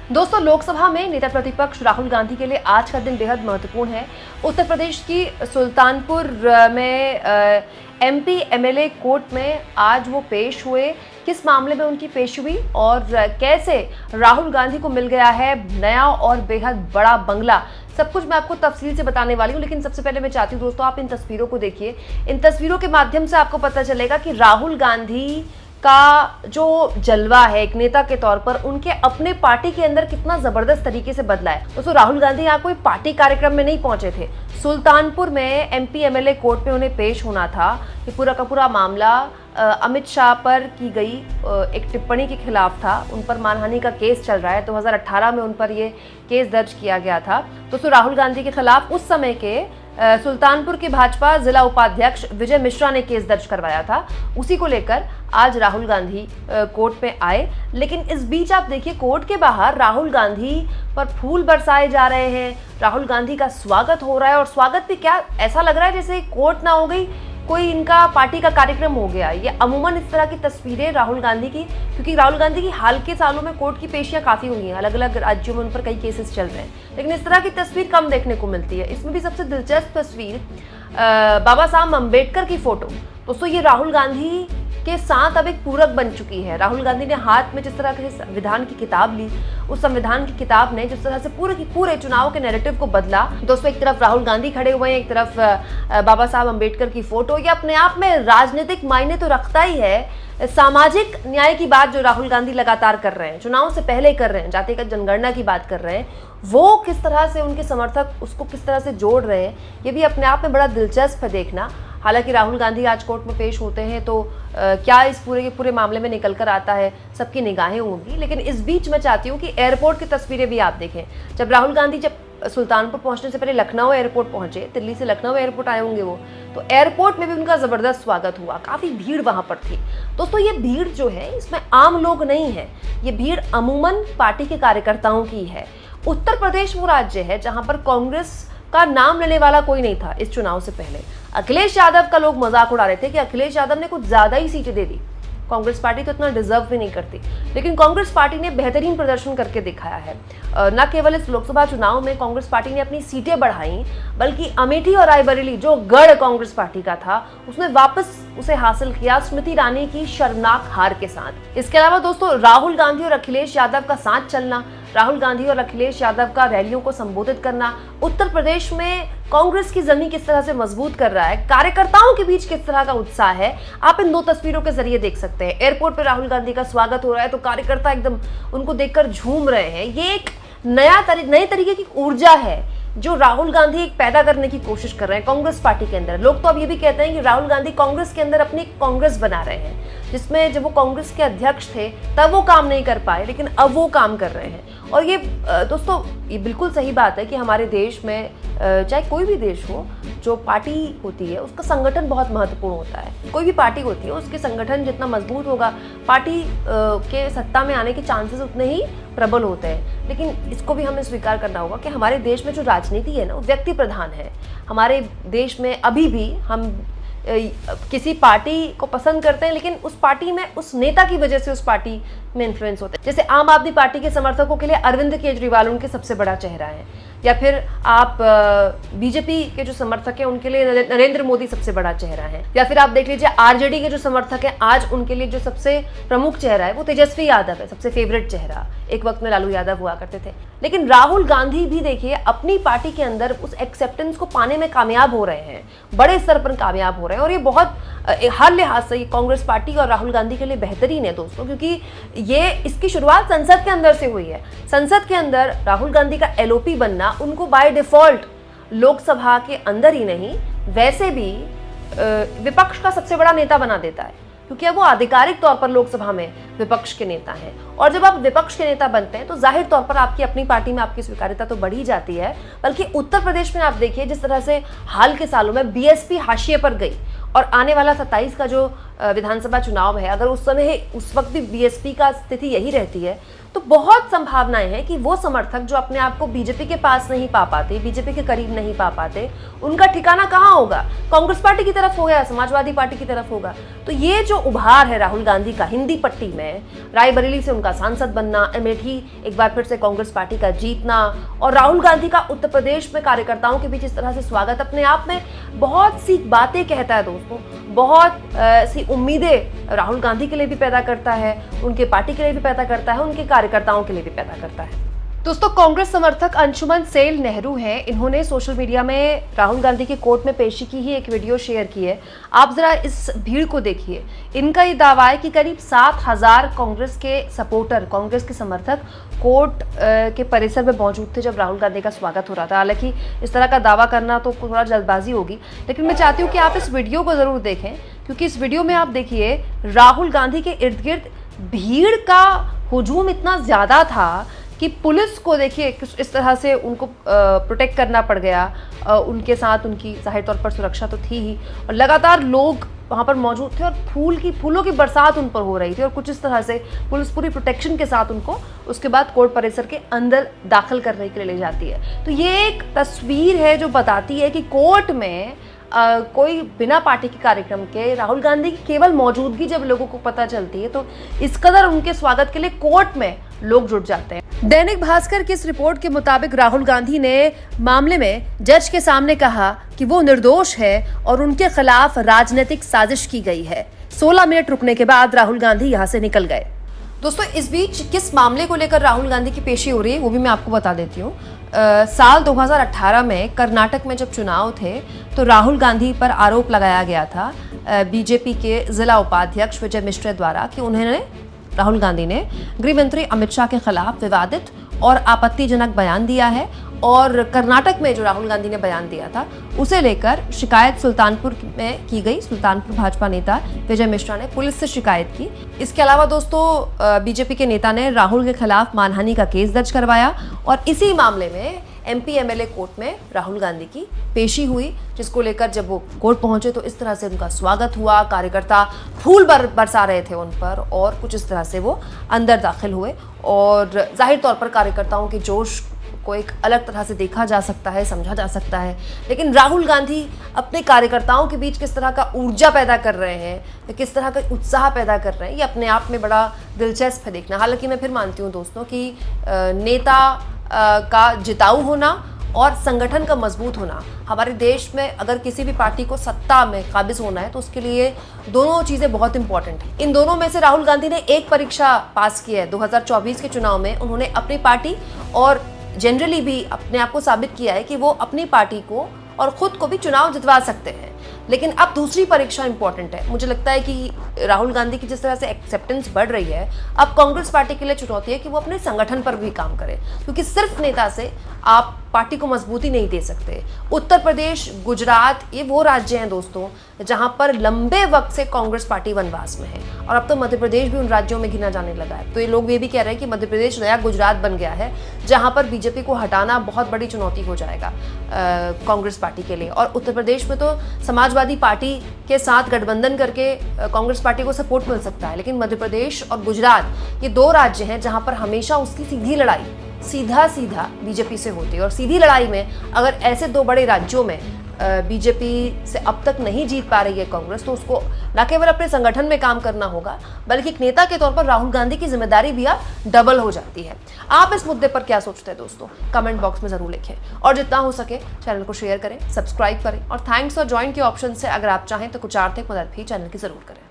दोस्तों, लोकसभा में नेता प्रतिपक्ष राहुल गांधी के लिए आज का दिन बेहद महत्वपूर्ण है। उत्तर प्रदेश की सुल्तानपुर में एमपी एमएलए कोर्ट में आज वो पेश हुए। किस मामले में उनकी पेश हुई और कैसे राहुल गांधी को मिल गया है नया और बेहद बड़ा बंगला, सब कुछ मैं आपको तफसील से बताने वाली हूँ। लेकिन सबसे पहले मैं चाहती हूँ दोस्तों, आप इन तस्वीरों को देखिए। इन तस्वीरों के माध्यम से आपको पता चलेगा कि राहुल गांधी का जो जलवा है एक नेता के तौर पर, उनके अपने पार्टी के अंदर कितना जबरदस्त तरीके से बदला है। दोस्तों, राहुल गांधी यहाँ कोई पार्टी कार्यक्रम में नहीं पहुंचे थे। सुल्तानपुर में एमपी एमएलए कोर्ट में उन्हें पेश होना था। ये पूरा का पूरा मामला अमित शाह पर की गई एक टिप्पणी के खिलाफ था। उन पर मानहानि का केस चल रहा है। 2018 में उन पर ये केस दर्ज किया गया था। दोस्तों, राहुल गांधी के खिलाफ उस समय के सुल्तानपुर के भाजपा जिला उपाध्यक्ष विजय मिश्रा ने केस दर्ज करवाया था। उसी को लेकर आज राहुल गांधी कोर्ट में आए। लेकिन इस बीच आप देखिए, कोर्ट के बाहर राहुल गांधी पर फूल बरसाए जा रहे हैं। राहुल गांधी का स्वागत हो रहा है और स्वागत भी क्या, ऐसा लग रहा है जैसे कोर्ट ना हो गई, कोई इनका पार्टी का कार्यक्रम हो गया। ये अमूमन इस तरह की तस्वीरें राहुल गांधी की, क्योंकि राहुल गांधी की हाल के सालों में कोर्ट की पेशियां काफी हुई हैं, अलग अलग राज्यों में उन पर कई केसेस चल रहे हैं, लेकिन इस तरह की तस्वीर कम देखने को मिलती है। इसमें भी सबसे दिलचस्प तस्वीर बाबा साहब अम्बेडकर की फोटो। दोस्तों, ये राहुल गांधी के साथ अब एक पूरक बन चुकी है। राहुल गांधी ने हाथ में जिस तरह से संविधान की किताब ली, उस संविधान की किताब ने जिस तरह से पूरे चुनाव के नैरेटिव को बदला। दोस्तों, एक तरफ राहुल गांधी खड़े हुए हैं, एक तरफ बाबा साहब अम्बेडकर की फोटो। ये अपने आप में राजनीतिक मायने तो रखता ही है। सामाजिक न्याय की बात जो राहुल गांधी लगातार कर रहे हैं, चुनाव से पहले कर रहे हैं, जातिगत जनगणना की बात कर रहे हैं, वो किस तरह से उनके समर्थक उसको किस तरह से जोड़ रहे हैं, ये भी अपने आप में बड़ा दिलचस्प है देखना। हालांकि राहुल गांधी आज कोर्ट में पेश होते हैं तो क्या इस पूरे के पूरे मामले में निकल कर आता है, सबकी निगाहें होंगी। लेकिन इस बीच मैं चाहती हूँ कि एयरपोर्ट की तस्वीरें भी आप देखें। जब राहुल गांधी जब सुल्तानपुर पहुंचने से पहले लखनऊ एयरपोर्ट पहुंचे, दिल्ली से लखनऊ एयरपोर्ट आए होंगे वो, तो एयरपोर्ट में भी उनका जबरदस्त स्वागत हुआ। काफी भीड़ वहां पर थी। दोस्तों, ये भीड़ जो है इसमें आम लोग नहीं है, ये भीड़ अमूमन पार्टी के कार्यकर्ताओं की है। उत्तर प्रदेश वो राज्य है जहां पर कांग्रेस का नाम लेने वाला कोई नहीं था इस चुनाव से पहले। अखिलेश यादव का लोग मजाक उड़ा रहे थे कि अखिलेश यादव ने कुछ ज्यादा ही सीटें दे दी, कांग्रेस पार्टी तो इतना डिजर्व भी नहीं करती। लेकिन कांग्रेस पार्टी ने बेहतरीन प्रदर्शन करके दिखाया है। न केवल इस लोकसभा चुनाव में कांग्रेस पार्टी ने अपनी सीटें बढ़ाई, बल्कि अमेठी और रायबरेली जो गढ़ कांग्रेस पार्टी का था, उसने वापस उसे हासिल किया स्मृति ईरानी की शर्मनाक हार के साथ। इसके अलावा दोस्तों, राहुल गांधी और अखिलेश यादव का साथ चलना, राहुल गांधी और अखिलेश यादव का रैलियों को संबोधित करना, उत्तर प्रदेश में कांग्रेस की जमीन किस तरह से मजबूत कर रहा है, कार्यकर्ताओं के बीच किस तरह का उत्साह है, आप इन दो तस्वीरों के जरिए देख सकते हैं। एयरपोर्ट पर राहुल गांधी का स्वागत हो रहा है तो कार्यकर्ता एकदम उनको देखकर झूम रहे हैं। ये एक नए तरीके की ऊर्जा है जो राहुल गांधी एक पैदा करने की कोशिश कर रहे हैं कांग्रेस पार्टी के अंदर। लोग तो अब ये भी कहते हैं कि राहुल गांधी कांग्रेस के अंदर अपनी कांग्रेस बना रहे हैं, जिसमें जब वो कांग्रेस के अध्यक्ष थे तब वो काम नहीं कर पाए, लेकिन अब वो काम कर रहे हैं। और ये दोस्तों, ये बिल्कुल सही बात है कि हमारे देश में चाहे कोई भी देश हो, जो पार्टी होती है उसका संगठन बहुत महत्वपूर्ण होता है। कोई भी पार्टी होती है, उसके संगठन जितना मजबूत होगा, पार्टी के सत्ता में आने के चांसेस उतने ही प्रबल होते हैं। लेकिन इसको भी हमें स्वीकार करना होगा कि हमारे देश में जो राजनीति है ना, वो व्यक्ति प्रधान है। हमारे देश में अभी भी हम किसी पार्टी को पसंद करते हैं, लेकिन उस पार्टी में उस नेता की वजह से उस पार्टी में इन्फ्लुएंस होते हैं। जैसे आम आदमी पार्टी के समर्थकों के लिए अरविंद केजरीवाल उनके सबसे बड़ा चेहरा है, या फिर आप बीजेपी के जो समर्थक हैं उनके लिए नरेंद्र मोदी सबसे बड़ा चेहरा है, या फिर आप देख लीजिए आरजेडी के जो समर्थक हैं, आज उनके लिए जो सबसे प्रमुख चेहरा है वो तेजस्वी यादव है, सबसे फेवरेट चेहरा। एक वक्त में लालू यादव हुआ करते थे। लेकिन राहुल गांधी भी देखिए अपनी पार्टी के अंदर उस एक्सेप्टेंस को पाने में कामयाब हो रहे हैं, बड़े स्तर पर कामयाब हो रहे हैं। और ये बहुत हर लिहाज से कांग्रेस पार्टी और राहुल गांधी के लिए बेहतरीन है दोस्तों, क्योंकि ये इसकी शुरुआत संसद के अंदर से हुई है। संसद के अंदर राहुल गांधी का एलओपी बनना उनको बाय डिफॉल्ट लोकसभा के अंदर ही नहीं, वैसे भी विपक्ष का सबसे बड़ा नेता बना देता है, क्योंकि अब वो आधिकारिक तौर पर लोकसभा में विपक्ष के नेता हैं। और जब आप विपक्ष के नेता बनते हैं तो जाहिर तौर पर आपकी अपनी पार्टी में आपकी स्वीकार्यता तो बढ़ ही जाती है। बल्कि उत्तर प्रदेश में आप देखिए, जिस तरह से हाल के सालों में बीएसपी हाशिए पर गई, और आने वाला 27 का जो विधानसभा चुनाव है, अगर उस समय उस वक्त भी बीएसपी का स्थिति यही रहती है तो बहुत संभावनाएं हैं कि वो समर्थक जो अपने आप को बीजेपी के पास नहीं पा पाते, बीजेपी के करीब नहीं पा पाते, उनका ठिकाना कहाँ होगा? कांग्रेस पार्टी की तरफ होगा या समाजवादी पार्टी की तरफ होगा? तो ये जो उभार है राहुल गांधी का हिंदी पट्टी में, रायबरेली से उनका सांसद बनना, अमेठी एक बार फिर से कांग्रेस पार्टी का जीतना, और राहुल गांधी का उत्तर प्रदेश में कार्यकर्ताओं के बीच इस तरह से स्वागत, अपने आप में बहुत सी बातें कहता है दोस्तों, बहुत सी उम्मीदें राहुल गांधी के लिए भी पैदा करता है, उनके पार्टी के लिए भी पैदा करता है, उनके कार्यकर्ताओं के लिए भी पैदा करता है। दोस्तों, कांग्रेस समर्थक अंशुमन सेल नेहरू हैं, इन्होंने सोशल मीडिया में राहुल गांधी के कोर्ट में पेशी की ही एक वीडियो शेयर की है। आप जरा इस भीड़ को देखिए। इनका ये दावा है कि करीब 7,000 कांग्रेस के सपोर्टर, कांग्रेस के समर्थक कोर्ट के परिसर में मौजूद थे जब राहुल गांधी का स्वागत हो रहा था। हालांकि इस तरह का दावा करना तो थोड़ा जल्दबाजी होगी, लेकिन मैं चाहती हूँ कि आप इस वीडियो को जरूर देखें, क्योंकि इस वीडियो में आप देखिए राहुल गांधी के इर्द गिर्द भीड़ का हुजूम इतना ज्यादा था कि पुलिस को देखिए इस तरह से उनको प्रोटेक्ट करना पड़ गया। उनके साथ उनकी जाहिर तौर पर सुरक्षा तो थी ही, और लगातार लोग वहाँ पर मौजूद थे और फूलों की बरसात उन पर हो रही थी, और कुछ इस तरह से पुलिस पूरी प्रोटेक्शन के साथ उनको उसके बाद कोर्ट परिसर के अंदर दाखिल करने के लिए ले जाती है। तो ये एक तस्वीर है जो बताती है कि कोर्ट में कोई बिना पार्टी के कार्यक्रम के राहुल गांधी की केवल मौजूदगी जब लोगों को पता चलती है तो इस कदर उनके स्वागत के लिए कोर्ट में लोग जुट जाते हैं। दैनिक भास्कर की इस रिपोर्ट के मुताबिक राहुल गांधी ने मामले में जज के सामने कहा कि वो निर्दोष है और उनके खिलाफ राजनीतिक साजिश की गई है। 16 मिनट रुकने के बाद राहुल गांधी यहाँ से निकल गए। दोस्तों, इस बीच किस मामले को लेकर राहुल गांधी की पेशी हो रही है वो भी मैं आपको बता देती हूँ। साल 2018 में कर्नाटक में जब चुनाव थे तो राहुल गांधी पर आरोप लगाया गया था बीजेपी के जिला उपाध्यक्ष विजय मिश्रा द्वारा कि उन्होंने, राहुल गांधी ने गृह मंत्री अमित शाह के खिलाफ विवादित और आपत्तिजनक बयान दिया है, और कर्नाटक में जो राहुल गांधी ने बयान दिया था उसे लेकर शिकायत सुल्तानपुर में की गई। सुल्तानपुर भाजपा नेता विजय मिश्रा ने पुलिस से शिकायत की। इसके अलावा दोस्तों, बीजेपी के नेता ने राहुल के खिलाफ मानहानि का केस दर्ज करवाया, और इसी मामले में एमपी एमएलए कोर्ट में राहुल गांधी की पेशी हुई, जिसको लेकर जब वो कोर्ट पहुंचे तो इस तरह से उनका स्वागत हुआ। कार्यकर्ता फूल बरसा रहे थे उन पर, और कुछ इस तरह से वो अंदर दाखिल हुए, और जाहिर तौर पर कार्यकर्ताओं के जोश को एक अलग तरह से देखा जा सकता है, समझा जा सकता है। लेकिन राहुल गांधी अपने कार्यकर्ताओं के बीच किस तरह का ऊर्जा पैदा कर रहे हैं, किस तरह का उत्साह पैदा कर रहे हैं, ये अपने आप में बड़ा दिलचस्प है देखना। हालांकि मैं फिर मानती हूँ दोस्तों कि नेता का जिताऊ होना और संगठन का मजबूत होना, हमारे देश में अगर किसी भी पार्टी को सत्ता में काबिज होना है तो उसके लिए दोनों चीज़ें बहुत इंपॉर्टेंट हैं। इन दोनों में से राहुल गांधी ने एक परीक्षा पास की है। 2024 के चुनाव में उन्होंने अपनी पार्टी और जनरली भी अपने आप को साबित किया है कि वो अपनी पार्टी को और खुद को भी चुनाव जितवा सकते हैं। लेकिन अब दूसरी परीक्षा इंपॉर्टेंट है। मुझे लगता है कि राहुल गांधी की जिस तरह से एक्सेप्टेंस बढ़ रही है, अब कांग्रेस पार्टी के लिए चुनौती है कि वो अपने संगठन पर भी काम करे, क्योंकि सिर्फ नेता से आप पार्टी को मजबूती नहीं दे सकते। उत्तर प्रदेश, गुजरात, ये वो राज्य हैं दोस्तों जहां पर लंबे वक्त से कांग्रेस पार्टी वनवास में है, और अब तो मध्य प्रदेश भी उन राज्यों में गिना जाने लगा है। तो ये लोग ये भी कह रहे हैं कि मध्य प्रदेश नया गुजरात बन गया है, जहां पर बीजेपी को हटाना बहुत बड़ी चुनौती हो जाएगा कांग्रेस पार्टी के लिए। और उत्तर प्रदेश में तो समाजवादी पार्टी के साथ गठबंधन करके कांग्रेस पार्टी को सपोर्ट मिल सकता है, लेकिन मध्य प्रदेश और गुजरात ये दो राज्य हैं जहां पर हमेशा उसकी सीधी लड़ाई सीधा बीजेपी से होती है। और सीधी लड़ाई में अगर ऐसे दो बड़े राज्यों में बीजेपी से अब तक नहीं जीत पा रही है कांग्रेस, तो उसको न केवल अपने संगठन में काम करना होगा, बल्कि एक नेता के तौर पर राहुल गांधी की जिम्मेदारी भी अब डबल हो जाती है। आप इस मुद्दे पर क्या सोचते हैं दोस्तों? कमेंट बॉक्स में जरूर लिखें, और जितना हो सके चैनल को शेयर करें, सब्सक्राइब करें, और थैंक्स और ज्वाइन के ऑप्शन से अगर आप चाहें तो कुछ आर्थिक मदद भी चैनल की जरूर करें।